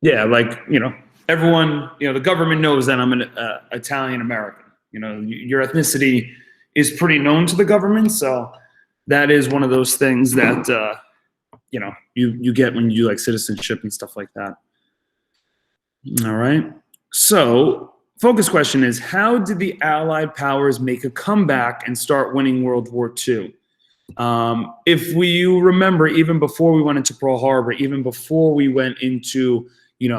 Yeah, like, everyone, the government knows that I'm an Italian American. Your ethnicity is pretty known to the government, so that is one of those things that you get when you do like citizenship and stuff like that. All right. So, focus question is, how did the Allied powers make a comeback and start winning World War II? If you remember, even before we went into Pearl Harbor, even before we went into,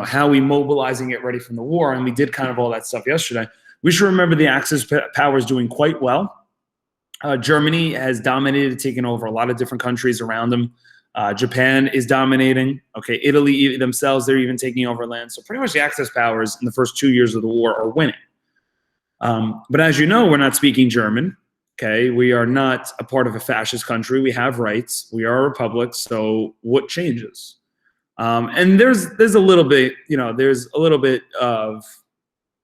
how we mobilize and get ready from the war, and we did kind of all that stuff yesterday, we should remember the Axis powers doing quite well. Germany has dominated, taken over a lot of different countries around them. Japan is dominating. Okay, Italy themselves, they're even taking over land. So pretty much the Axis powers in the first 2 years of the war are winning. But as you know, we're not speaking German. Okay, we are not a part of a fascist country. We have rights. We are a republic. So what changes? And there's a little bit, there's a little bit of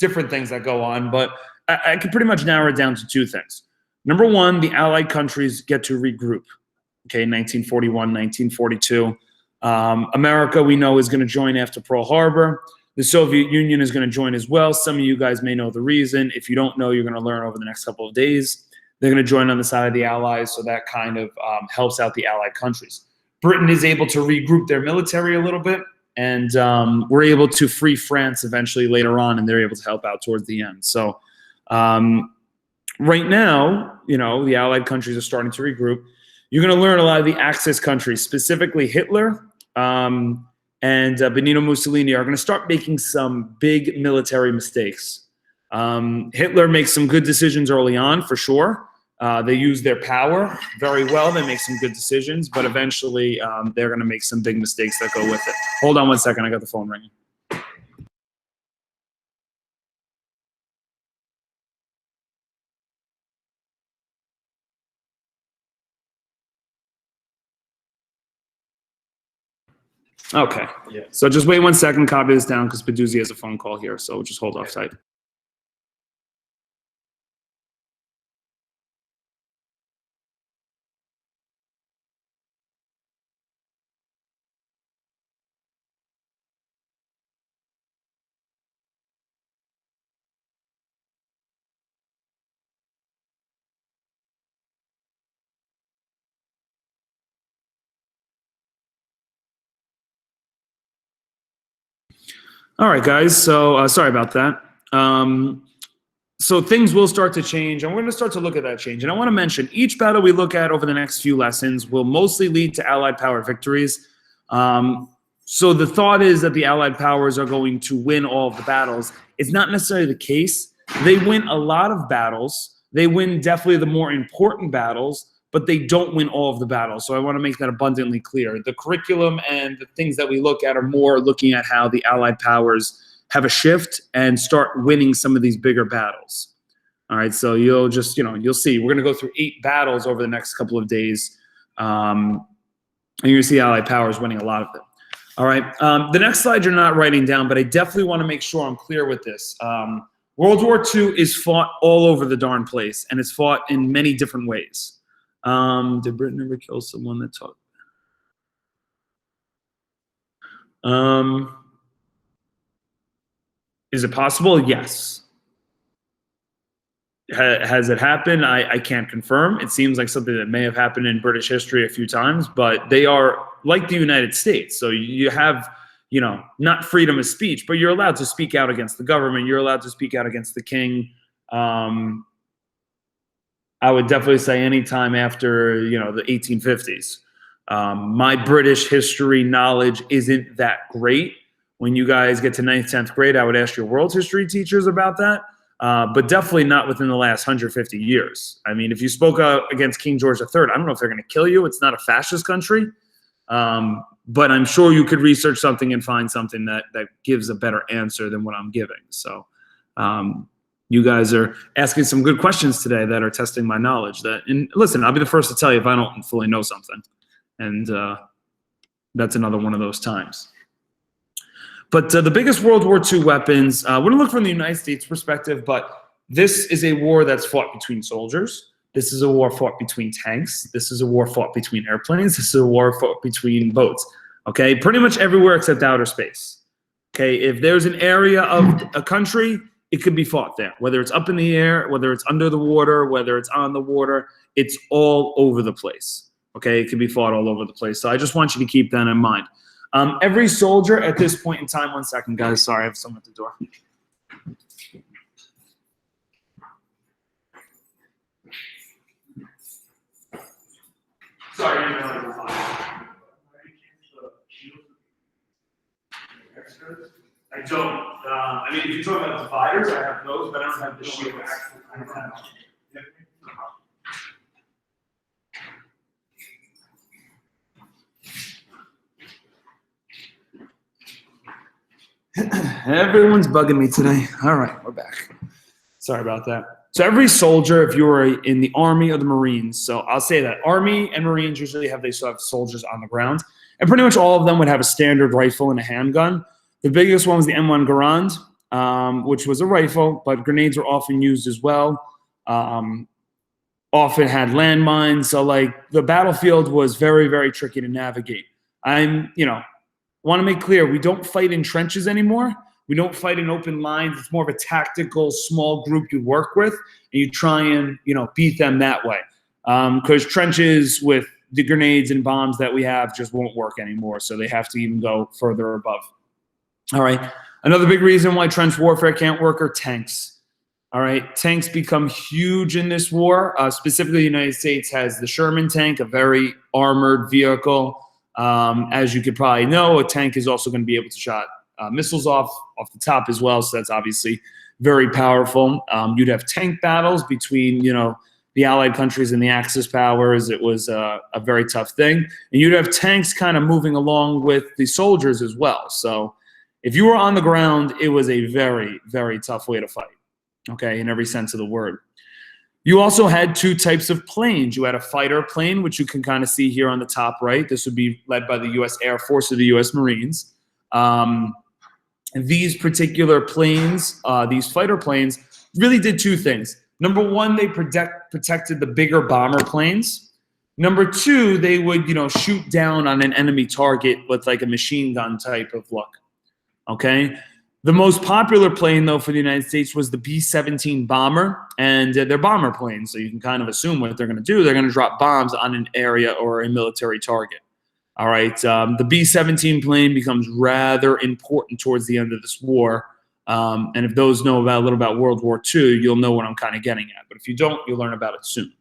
different things that go on, but I can pretty much narrow it down to two things. Number one, the Allied countries get to regroup. Okay, 1941, 1942. America, we know, is going to join after Pearl Harbor. The Soviet Union is going to join as well. Some of you guys may know the reason. If you don't know, you're going to learn over the next couple of days. They're going to join on the side of the Allies, so that kind of helps out the Allied countries. Britain is able to regroup their military a little bit, and we're able to free France eventually later on, and they're able to help out towards the end. So right now, the Allied countries are starting to regroup. You're going to learn a lot of the Axis countries, specifically Hitler and Benito Mussolini, are going to start making some big military mistakes. Hitler makes some good decisions early on, for sure. They use their power very well. They make some good decisions, but eventually they're going to make some big mistakes that go with it. Hold on one second. I got the phone ringing. Okay. Yeah. So just wait 1 second, copy this down because Peduzzi has a phone call here. So just hold off tight. All right, guys. So sorry about that. So things will start to change, and we're going to start to look at that change. And I want to mention, each battle we look at over the next few lessons will mostly lead to Allied power victories. So the thought is that the Allied powers are going to win all of the battles. It's not necessarily the case. They win a lot of battles. They win definitely the more important battles, but they don't win all of the battles. So I want to make that abundantly clear. The curriculum and the things that we look at are more looking at how the Allied powers have a shift and start winning some of these bigger battles. All right, so you'll just, you'll see. We're going to go through 8 battles over the next couple of days. And you're going to see Allied powers winning a lot of them. All right, the next slide you're not writing down, but I definitely want to make sure I'm clear with this. World War II is fought all over the darn place, and it's fought in many different ways. Did Britain ever kill someone that talked? Is it possible? Yes. Has it happened? I can't confirm. It seems like something that may have happened in British history a few times, but they are like the United States. So you have, not freedom of speech, but you're allowed to speak out against the government. You're allowed to speak out against the king. I would definitely say anytime after, the 1850s. My British history knowledge isn't that great. When you guys get to 9th, 10th grade, I would ask your world history teachers about that. But definitely not within the last 150 years. I mean, if you spoke out against King George III, I don't know if they're going to kill you. It's not a fascist country. But I'm sure you could research something and find something that gives a better answer than what I'm giving. So you guys are asking some good questions today that are testing my knowledge. And listen, I'll be the first to tell you if I don't fully know something. And that's another one of those times. But the biggest World War II weapons, we're going to look from the United States perspective, but this is a war that's fought between soldiers. This is a war fought between tanks. This is a war fought between airplanes. This is a war fought between boats. Okay, pretty much everywhere except outer space. Okay, if there's an area of a country, it could be fought there. Whether it's up in the air, whether it's under the water, whether it's on the water, it's all over the place. Okay, it can be fought all over the place. So I just want you to keep that in mind. Every soldier at this point in time, 1 second, guys. Sorry, I have someone at the door. Sorry. I don't. I mean, if you're talking about dividers, I have those, but I don't have the shields. I don't have. Everyone's bugging me today. All right, we're back. Sorry about that. So every soldier, if you were in the Army or the Marines, so I'll say that Army and Marines usually they still have soldiers on the ground, and pretty much all of them would have a standard rifle and a handgun. The biggest one was the M1 Garand, which was a rifle, but grenades were often used as well. Often had landmines, so like the battlefield was very, very tricky to navigate. Want to make clear, we don't fight in trenches anymore. We don't fight in open lines. It's more of a tactical, small group you work with, and you try and, beat them that way. Because trenches with the grenades and bombs that we have just won't work anymore, so they have to even go further above. All right. Another big reason why trench warfare can't work are tanks. All right. Tanks become huge in this war. Specifically, the United States has the Sherman tank, a very armored vehicle. As you could probably know, a tank is also going to be able to shoot missiles off the top as well. So that's obviously very powerful. You'd have tank battles between, the Allied countries and the Axis powers. It was a very tough thing. And you'd have tanks kind of moving along with the soldiers as well. So if you were on the ground, it was a very, very tough way to fight, okay, in every sense of the word. You also had two types of planes. You had a fighter plane, which you can kind of see here on the top right. This would be led by the U.S. Air Force or the U.S. Marines. These particular planes, these fighter planes, really did two things. Number one, they protected the bigger bomber planes. Number two, they would, shoot down on an enemy target with like a machine gun type of look. Okay. The most popular plane, though, for the United States was the B-17 bomber, and they're bomber planes, so you can kind of assume what they're going to do. They're going to drop bombs on an area or a military target. All right. The B-17 plane becomes rather important towards the end of this war, and if those know a little about World War II, you'll know what I'm kind of getting at. But if you don't, you'll learn about it soon.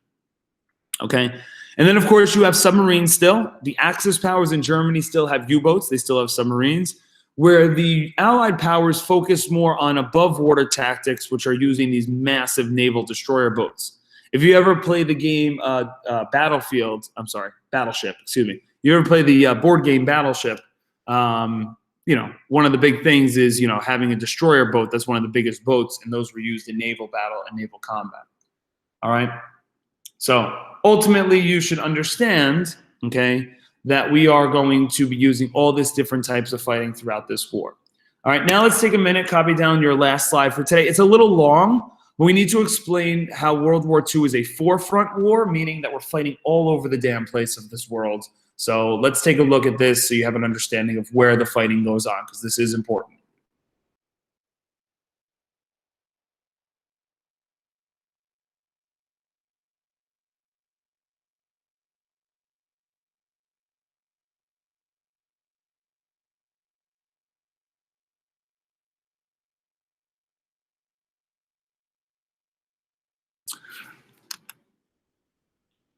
Okay. And then, of course, you have submarines still. The Axis powers in Germany still have U-boats. They still have submarines, where the Allied powers focus more on above-water tactics, which are using these massive naval destroyer boats. If you ever play the game Battleship, excuse me. You ever play the board game Battleship, one of the big things is, having a destroyer boat. That's one of the biggest boats, and those were used in naval battle and naval combat. All right? So ultimately, you should understand, okay, that we are going to be using all these different types of fighting throughout this war. All right, now let's take a minute, copy down your last slide for today. It's a little long, but we need to explain how World War II is a forefront war, meaning that we're fighting all over the damn place of this world. So let's take a look at this so you have an understanding of where the fighting goes on, because this is important.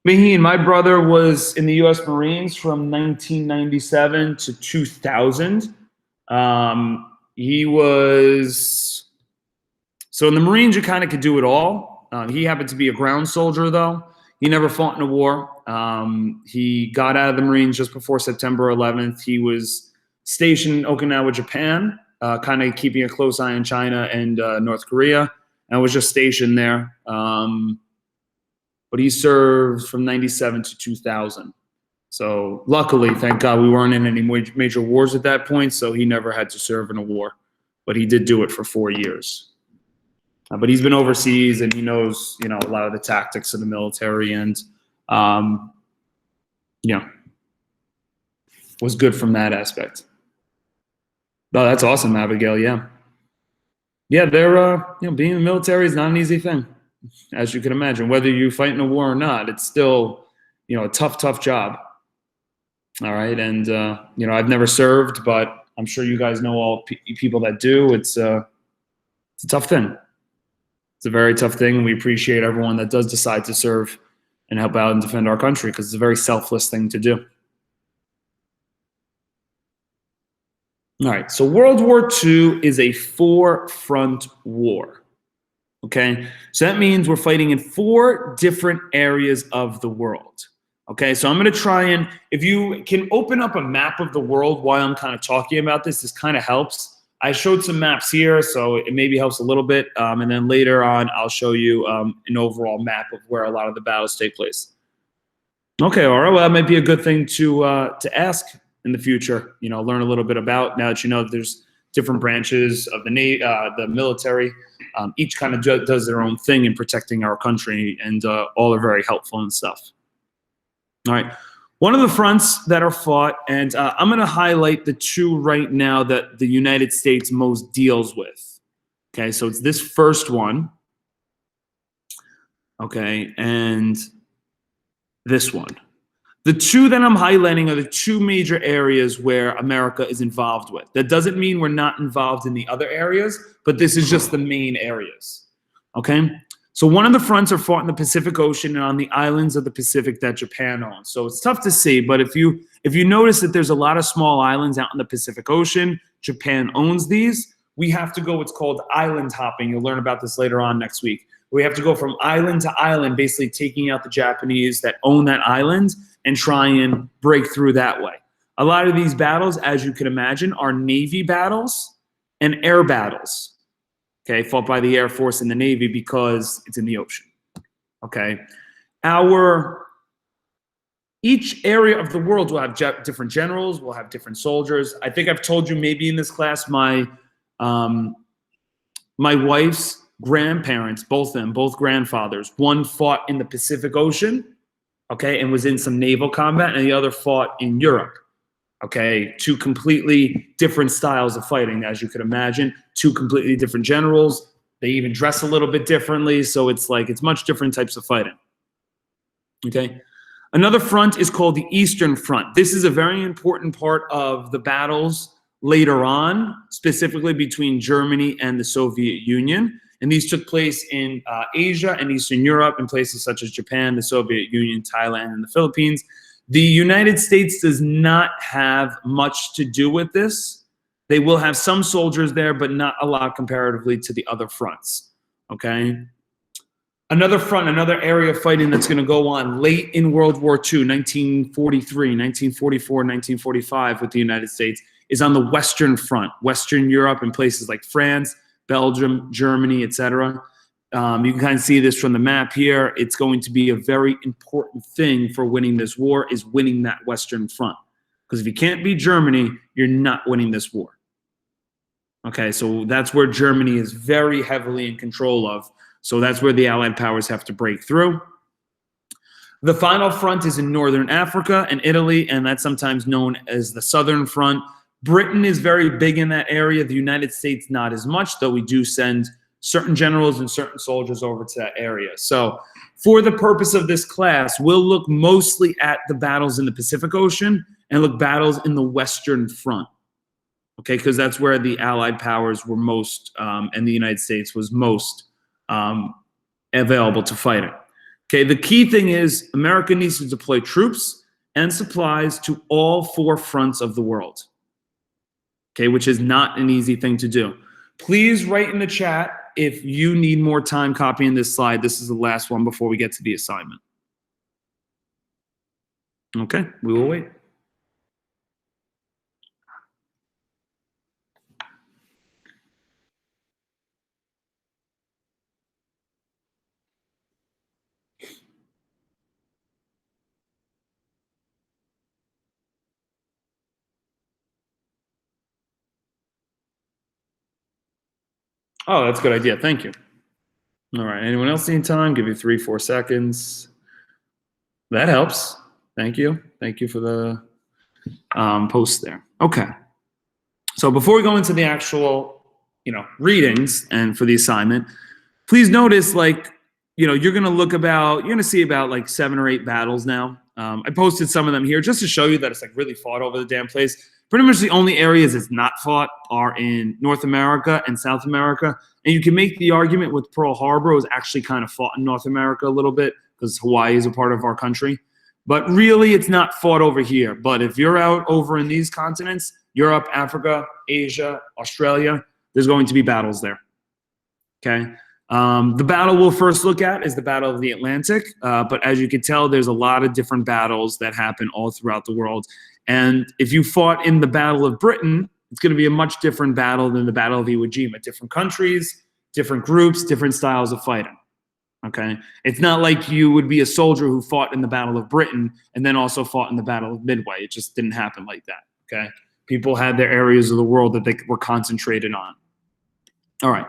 Me and my brother was in the U.S. Marines from 1997 to 2000. He was, so in the Marines, you kind of could do it all. He happened to be a ground soldier, though. He never fought in a war. He got out of the Marines just before September 11th. He was stationed in Okinawa, Japan, kind of keeping a close eye on China and North Korea, and was just stationed there. But he served from 97 to 2000. So luckily, thank God, we weren't in any major wars at that point, so he never had to serve in a war. But he did do it for 4 years. But he's been overseas, and he knows, a lot of the tactics of the military, and, was good from that aspect. Oh, that's awesome, Abigail. Yeah. Yeah, they're, being in the military is not an easy thing, as you can imagine. Whether you fight in a war or not, it's still, a tough, tough job. All right. And, I've never served, but I'm sure you guys know all people that do. It's a tough thing. It's a very tough thing. And we appreciate everyone that does decide to serve and help out and defend our country because it's a very selfless thing to do. All right. So World War II is a four-front war. Okay. So that means we're fighting in four different areas of the world. Okay. So I'm going to try and, if you can open up a map of the world while I'm kind of talking about this kind of helps. I showed some maps here, so it maybe helps a little bit. And then later on, I'll show you an overall map of where a lot of the battles take place. Okay. All right. Well, that might be a good thing to ask in the future, learn a little bit about, now that you know that there's different branches of the military. Each kind of does their own thing in protecting our country, and all are very helpful and stuff. All right. One of the fronts that are fought, and I'm going to highlight the two right now that the United States most deals with. Okay, so it's this first one. Okay, and this one. The two that I'm highlighting are the two major areas where America is involved with. That doesn't mean we're not involved in the other areas, but this is just the main areas. Okay? So one of the fronts are fought in the Pacific Ocean and on the islands of the Pacific that Japan owns. So it's tough to see, but if you notice that there's a lot of small islands out in the Pacific Ocean, Japan owns these. We have to go what's called island hopping. You'll learn about this later on next week. We have to go from island to island, basically taking out the Japanese that own that island and try and break through that way. A lot of these battles, as you can imagine, are Navy battles and air battles. Okay, fought by the Air Force and the Navy because it's in the ocean. Okay, each area of the world will have different generals, will have different soldiers. I think I've told you maybe in this class, my wife's grandparents, both grandfathers, one fought in the Pacific Ocean, okay, and was in some naval combat, and the other fought in Europe. Okay, two completely different styles of fighting, as you could imagine. Two completely different generals. They even dress a little bit differently, so it's much different types of fighting. Okay, another front is called the Eastern Front. This is a very important part of the battles later on, specifically between Germany and the Soviet Union. And these took place in Asia and Eastern Europe, in places such as Japan, the Soviet Union, Thailand, and the Philippines. The United States does not have much to do with this. They will have some soldiers there, but not a lot comparatively to the other fronts. Okay. Another front, another area of fighting that's going to go on late in World War II, 1943, 1944, 1945 with the United States, is on the Western Front, Western Europe and places like France, Belgium, Germany, etc. You can kind of see this from the map here. It's going to be a very important thing for winning this war, is winning that Western Front. Because if you can't beat Germany, you're not winning this war. Okay, so that's where Germany is very heavily in control of. So that's where the Allied powers have to break through. The final front is in Northern Africa and Italy, and that's sometimes known as the Southern Front. Britain is very big in that area. The United States, not as much, though we do send certain generals and certain soldiers over to that area. So for the purpose of this class, we'll look mostly at the battles in the Pacific Ocean and look battles in the Western Front. Okay, because that's where the Allied powers were most, and the United States was most available to fight it. Okay, the key thing is America needs to deploy troops and supplies to all four fronts of the world. Okay, which is not an easy thing to do. Please write in the chat if you need more time copying this slide. This is the last one before we get to the assignment. Okay, we will wait. Oh, that's a good idea. Thank you. All right. Anyone else need time? Give you 3-4 seconds. That helps. Thank you. Thank you for the post there. Okay. So before we go into the actual, readings and for the assignment, please notice, you're going to see about like 7 or 8 battles now. I posted some of them here just to show you that it's like really fought over the damn place. Pretty much the only areas it's not fought are in North America and South America. And you can make the argument with Pearl Harbor was actually kind of fought in North America a little bit because Hawaii is a part of our country. But really, it's not fought over here. But if you're out over in these continents, Europe, Africa, Asia, Australia, there's going to be battles there. Okay? The battle we'll first look at is the Battle of the Atlantic. But as you can tell, there's a lot of different battles that happen all throughout the world. And if you fought in the Battle of Britain, it's going to be a much different battle than the Battle of Iwo Jima. Different countries, different groups, different styles of fighting. Okay? It's not like you would be a soldier who fought in the Battle of Britain and then also fought in the Battle of Midway. It just didn't happen like that. Okay? People had their areas of the world that they were concentrated on. All right.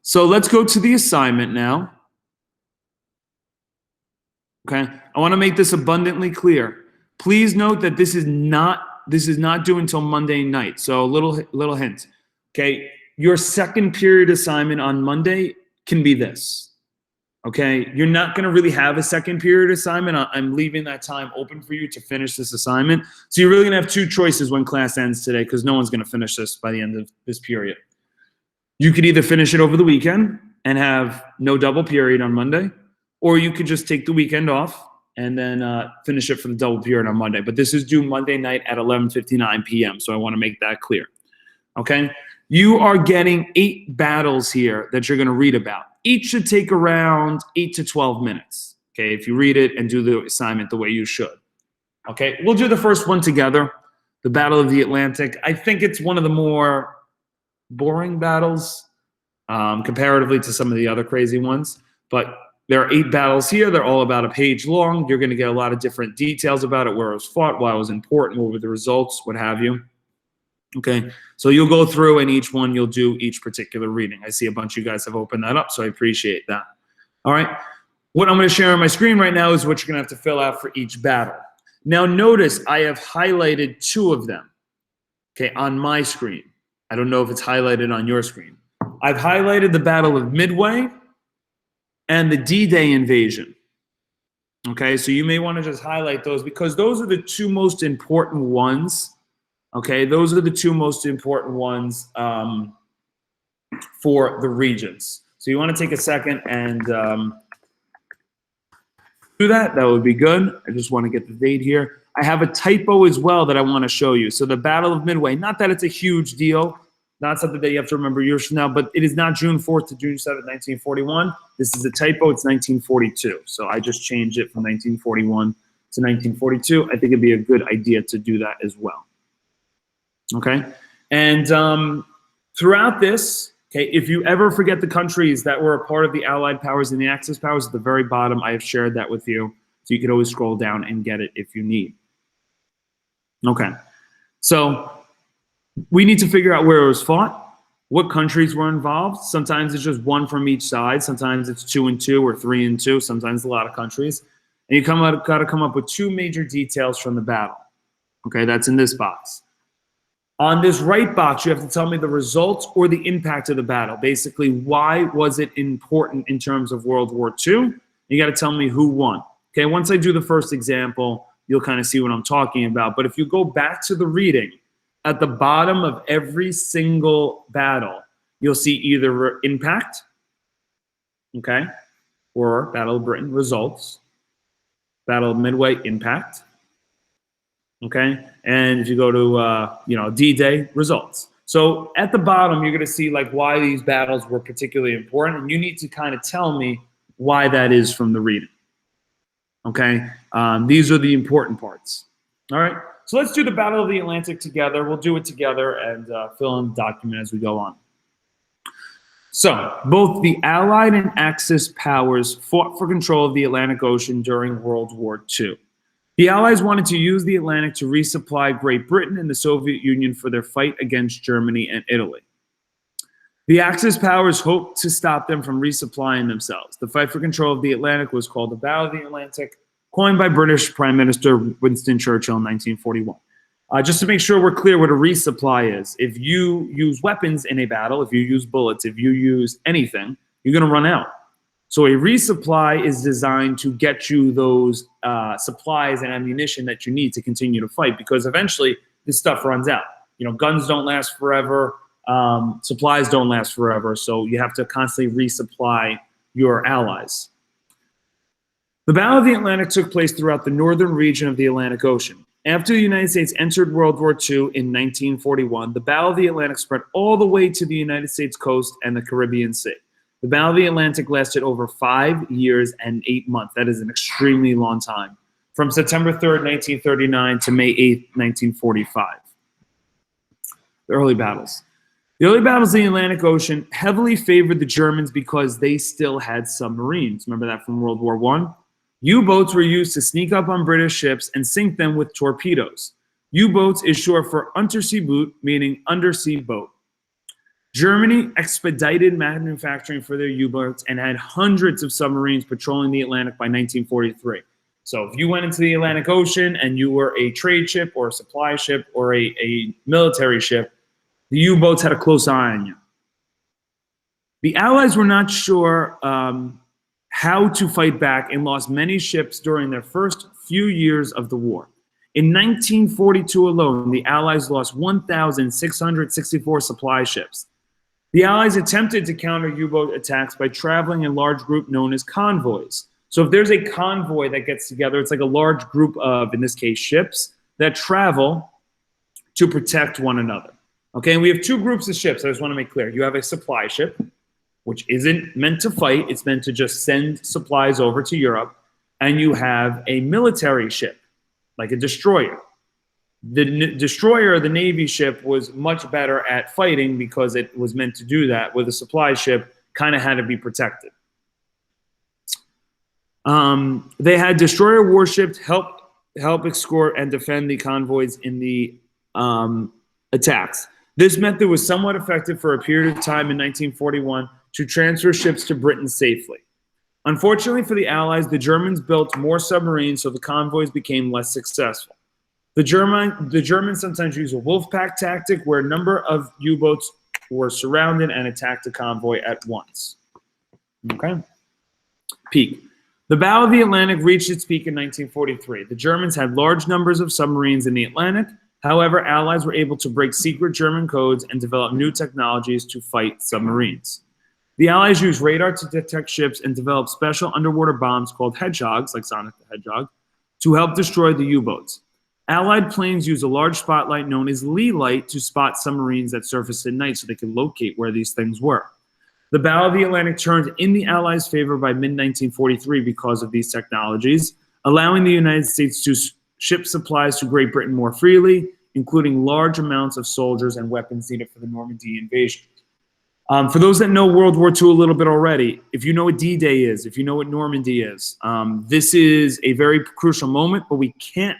So let's go to the assignment now. Okay? I want to make this abundantly clear. Please note that this is not due until Monday night. So little hint. Okay? Your second period assignment on Monday can be this. Okay? You're not going to really have a second period assignment. I'm leaving that time open for you to finish this assignment. So you're really going to have 2 choices when class ends today because no one's going to finish this by the end of this period. You could either finish it over the weekend and have no double period on Monday, or you could just take the weekend off and then finish it for the double period on Monday. But this is due Monday night at 11:59 p.m., so I want to make that clear. Okay? You are getting 8 battles here that you're going to read about. Each should take around 8 to 12 minutes, okay, if you read it and do the assignment the way you should. Okay? We'll do the first one together, the Battle of the Atlantic. I think it's one of the more boring battles comparatively to some of the other crazy ones, but there are 8 battles here. They're all about a page long. You're going to get a lot of different details about it, where it was fought, why it was important, what were the results, what have you. Okay, so you'll go through and each one you'll do each particular reading. I see a bunch of you guys have opened that up, so I appreciate that. All right, what I'm going to share on my screen right now is what you're going to have to fill out for each battle. Now notice I have highlighted 2 of them, okay, on my screen. I don't know if it's highlighted on your screen. I've highlighted the Battle of Midway and the D-Day invasion. Okay, so you may want to just highlight those because those are the 2 most important ones. Okay, those are the 2 most important ones for the regions. So you want to take a second and do that. That would be good. I just want to get the date here. I have a typo as well that I want to show you. So the Battle of Midway, not that it's a huge deal, not something that you have to remember years from now, but it is not June 4th to June 7th, 1941. This is a typo. It's 1942. So I just changed it from 1941 to 1942. I think it'd be a good idea to do that as well. Okay? And throughout this, okay, if you ever forget the countries that were a part of the Allied powers and the Axis powers, at the very bottom, I have shared that with you. So you can always scroll down and get it if you need. Okay. So we need to figure out where it was fought, what countries were involved. Sometimes it's just 1 from each side. Sometimes it's 2 and 2 or 3 and 2. Sometimes a lot of countries. And you got to come up with 2 major details from the battle. Okay, that's in this box. On this right box, you have to tell me the results or the impact of the battle. Basically, why was it important in terms of World War II? You got to tell me who won. Okay, once I do the first example, you'll kind of see what I'm talking about. But if you go back to the reading, at the bottom of every single battle, you'll see either impact, okay, or Battle of Britain, results, Battle of Midway, impact, okay, and if you go to, D-Day, results. So at the bottom, you're going to see like why these battles were particularly important, and you need to kind of tell me why that is from the reading. Okay, these are the important parts. All right, so let's do the Battle of the Atlantic together. We'll do it together and fill in the document as we go on. So both the Allied and Axis powers fought for control of the Atlantic Ocean during World War II. The Allies wanted to use the Atlantic to resupply Great Britain and the Soviet Union for their fight against Germany and Italy. The Axis powers hoped to stop them from resupplying themselves. The fight for control of the Atlantic was called the Battle of the Atlantic, coined by British Prime Minister Winston Churchill in 1941. Just to make sure we're clear what a resupply is. If you use weapons in a battle, if you use bullets, if you use anything, you're going to run out. So a resupply is designed to get you those supplies and ammunition that you need to continue to fight, because eventually this stuff runs out. You know, guns don't last forever. Supplies don't last forever. So you have to constantly resupply your allies. The Battle of the Atlantic took place throughout the northern region of the Atlantic Ocean. After the United States entered World War II in 1941, the Battle of the Atlantic spread all the way to the United States coast and the Caribbean Sea. The Battle of the Atlantic lasted over 5 years and 8 months. That is an extremely long time. From September 3rd, 1939 to May 8th, 1945. The early battles. The early battles in the Atlantic Ocean heavily favored the Germans because they still had submarines. Remember that from World War I? U-boats were used to sneak up on British ships and sink them with torpedoes. U-boats is short for Untersee Boot, meaning undersea boat. Germany expedited manufacturing for their U-boats and had hundreds of submarines patrolling the Atlantic by 1943. So if you went into the Atlantic Ocean and you were a trade ship or a supply ship or a military ship, the U-boats had a close eye on you. The Allies were not sure how to fight back and lost many ships during their first few years of the war. In 1942 alone, the Allies lost 1,664 supply ships. The Allies attempted to counter U-boat attacks by traveling in large groups known as convoys. So if there's a convoy that gets together, it's like a large group of, in this case, ships that travel to protect one another. Okay, and we have two groups of ships. I just want to make clear. You have a supply ship, which isn't meant to fight. It's meant to just send supplies over to Europe. And you have a military ship, like a destroyer. The destroyer, the Navy ship, was much better at fighting because it was meant to do that, where the supply ship kind of had to be protected. They had destroyer warships help escort and defend the convoys in the attacks. This method was somewhat effective for a period of time in 1941 to transfer ships to Britain safely. Unfortunately for the Allies, the Germans built more submarines, so the convoys became less successful. The Germans sometimes use a wolf pack tactic, where a number of U-boats were surrounded and attacked a convoy at once. Okay. Peak. The Battle of the Atlantic reached its peak in 1943. The Germans had large numbers of submarines in the Atlantic. However, Allies were able to break secret German codes and develop new technologies to fight submarines. The Allies used radar to detect ships and developed special underwater bombs called hedgehogs, like Sonic the Hedgehog, to help destroy the U-boats. Allied planes used a large spotlight known as Lee light to spot submarines that surfaced at night so they could locate where these things were. The Battle of the Atlantic turned in the Allies' favor by mid-1943 because of these technologies, allowing the United States to ship supplies to Great Britain more freely, including large amounts of soldiers and weapons needed for the Normandy invasion. For those that know World War II a little bit already, if you know what D-Day is, if you know what Normandy is, this is a very crucial moment, but we can't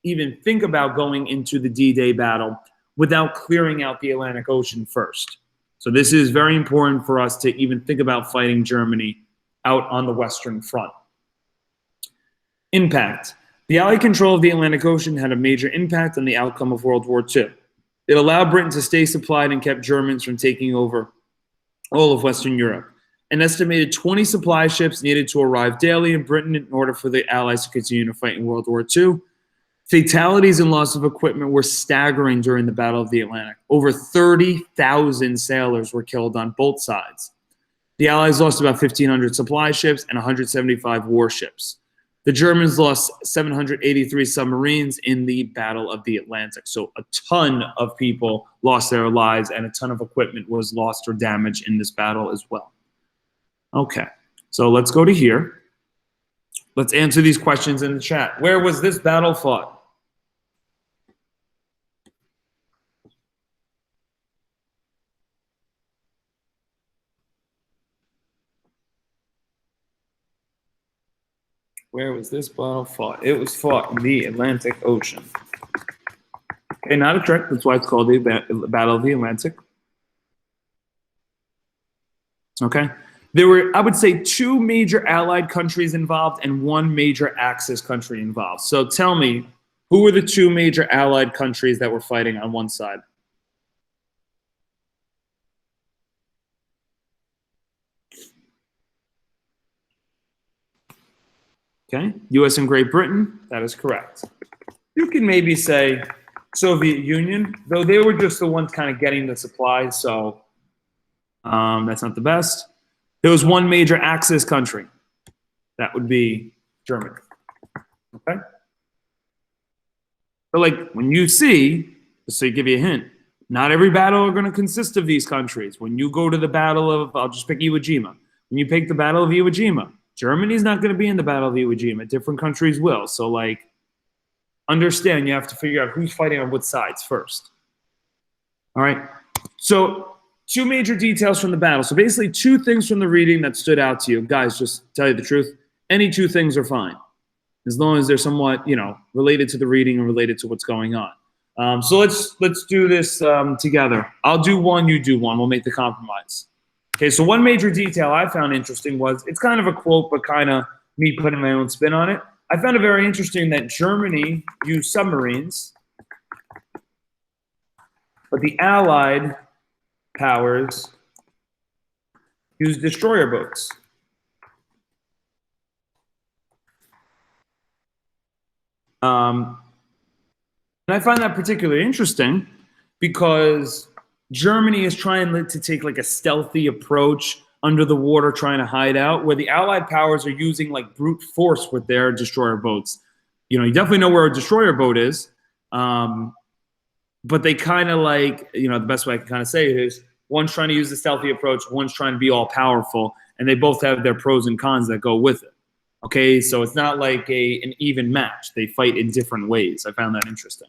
even think about going into the D-Day battle without clearing out the Atlantic Ocean first. So this is very important for us to even think about fighting Germany out on the Western Front. Impact. The Allied control of the Atlantic Ocean had a major impact on the outcome of World War II. It allowed Britain to stay supplied and kept Germans from taking over all of Western Europe. An estimated 20 supply ships needed to arrive daily in Britain in order for the Allies to continue to fight in World War II. Fatalities and loss of equipment were staggering during the Battle of the Atlantic. Over 30,000 sailors were killed on both sides. The Allies lost about 1,500 supply ships and 175 warships. The Germans lost 783 submarines in the Battle of the Atlantic. So a ton of people lost their lives and a ton of equipment was lost or damaged in this battle as well. Okay, so let's go to here. Let's answer these questions in the chat. Where was this battle fought? Where was this battle fought? It was fought in the Atlantic Ocean. Okay, not a trick. That's why it's called the Battle of the Atlantic. Okay. There were, I would say, 2 major Allied countries involved and 1 major Axis country involved. So tell me, Who were the two major allied countries that were fighting on one side? Okay, US and Great Britain, that is correct. You can maybe say Soviet Union, though they were just the ones kind of getting the supplies, so that's not the best. There was one major Axis country. That would be Germany. Okay? But like when you see, just to give you a hint, not every battle are going to consist of these countries. When you go to the Battle of, I'll just pick Iwo Jima. When you pick the Battle of Iwo Jima, Germany's not going to be in the Battle of Iwo Jima. Different countries will. So like, understand you have to figure out who's fighting on what sides first. All right? So two major details from the battle. So basically two things from the reading that stood out to you. Guys, just tell you the truth. Any two things are fine, as long as they're somewhat, related to the reading and related to what's going on. So let's do this together. I'll do one, you do one. We'll make the compromise. Okay, so one major detail I found interesting was, it's kind of a quote, but kind of me putting my own spin on it. I found it very interesting that Germany used submarines, but the Allied powers used destroyer boats. And I find that particularly interesting because Germany is trying to take like a stealthy approach under the water, trying to hide out, where the Allied powers are using like brute force with their destroyer boats. You definitely know where a destroyer boat is, but they kind of like, the best way I can kind of say it is, one's trying to use the stealthy approach, one's trying to be all powerful, and they both have their pros and cons that go with it. Okay, so it's not like an even match. They fight in different ways. I found that interesting.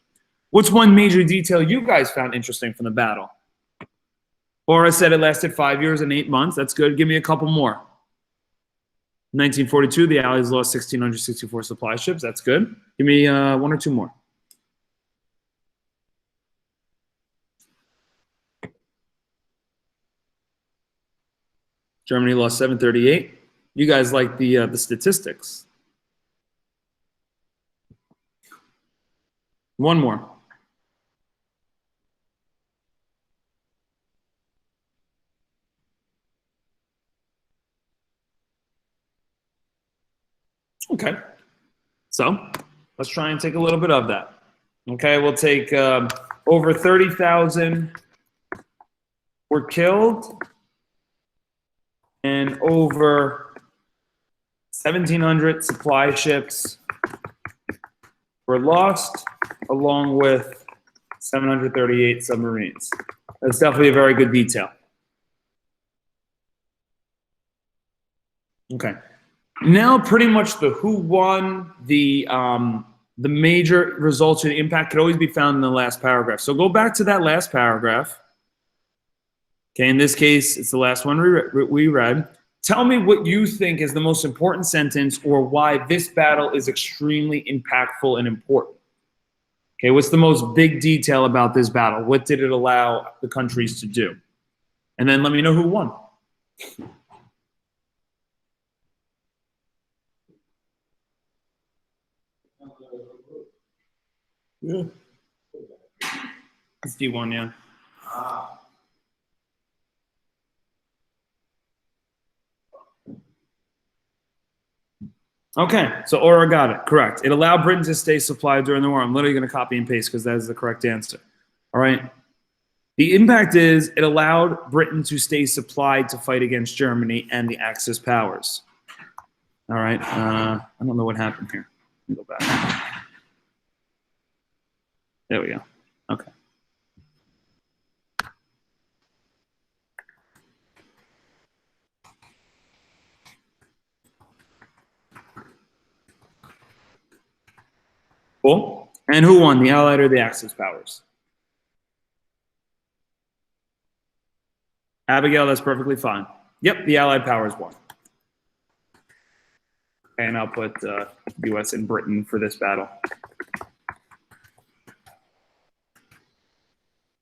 What's one major detail you guys found interesting from the battle? Or I said it lasted 5 years and 8 months. That's good. Give me a couple more. 1942, the Allies lost 1,664 supply ships. That's good. Give me one or two more. Germany lost 738. You guys like the statistics. One more. Okay. So let's try and take a little bit of that. Okay, we'll take over 30,000 were killed and over 1,700 supply ships were lost, along with 738 submarines. That's definitely a very good detail. Okay. Now, pretty much the who won, the major results or the impact could always be found in the last paragraph. So go back to that last paragraph. Okay, in this case, it's the last one we read. Tell me what you think is the most important sentence or why this battle is extremely impactful and important. Okay, what's the most big detail about this battle? What did it allow the countries to do? And then let me know who won. Yeah. It's D1, yeah. Okay, so Aura got it, correct. It allowed Britain to stay supplied during the war. I'm literally going to copy and paste because that is the correct answer. All right. The impact is it allowed Britain to stay supplied to fight against Germany and the Axis powers. All right. I don't know what happened here. Let me go back. There we go. Okay. Cool. And who won, the Allied or the Axis powers? Abigail, that's perfectly fine. Yep, the Allied powers won. And I'll put US and Britain for this battle.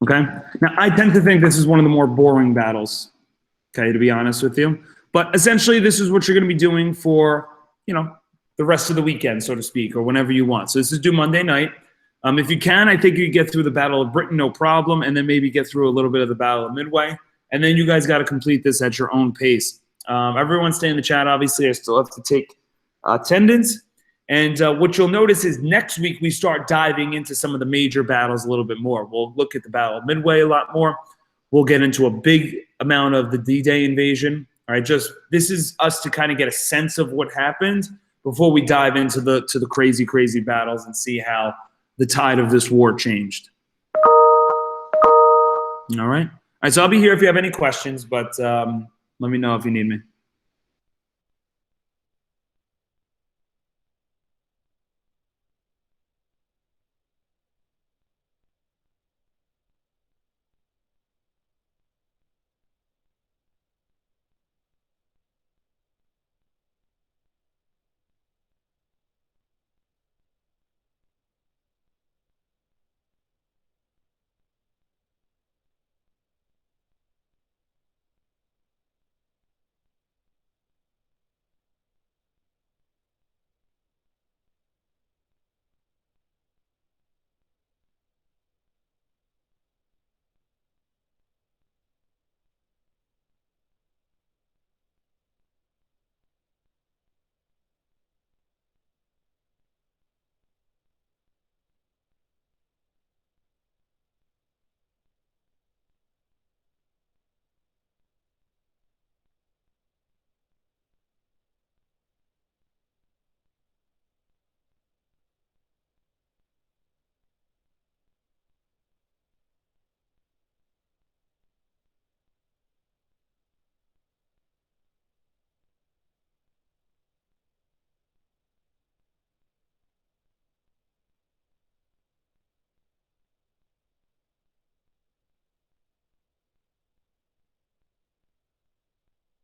Okay. Now, I tend to think this is one of the more boring battles, okay, to be honest with you. But essentially, this is what you're going to be doing for, the rest of the weekend, so to speak, or whenever you want. So this is due Monday night. If you can, I think you get through the Battle of Britain, no problem, and then maybe get through a little bit of the Battle of Midway. And then you guys got to complete this at your own pace. Everyone stay in the chat, obviously. I still have to take attendance. And what you'll notice is next week we start diving into some of the major battles a little bit more. We'll look at the Battle of Midway a lot more. We'll get into a big amount of the D-Day invasion. All right, this is us to kind of get a sense of what happened before we dive into the crazy, crazy battles and see how the tide of this war changed. All right. All right, so I'll be here if you have any questions, but let me know if you need me.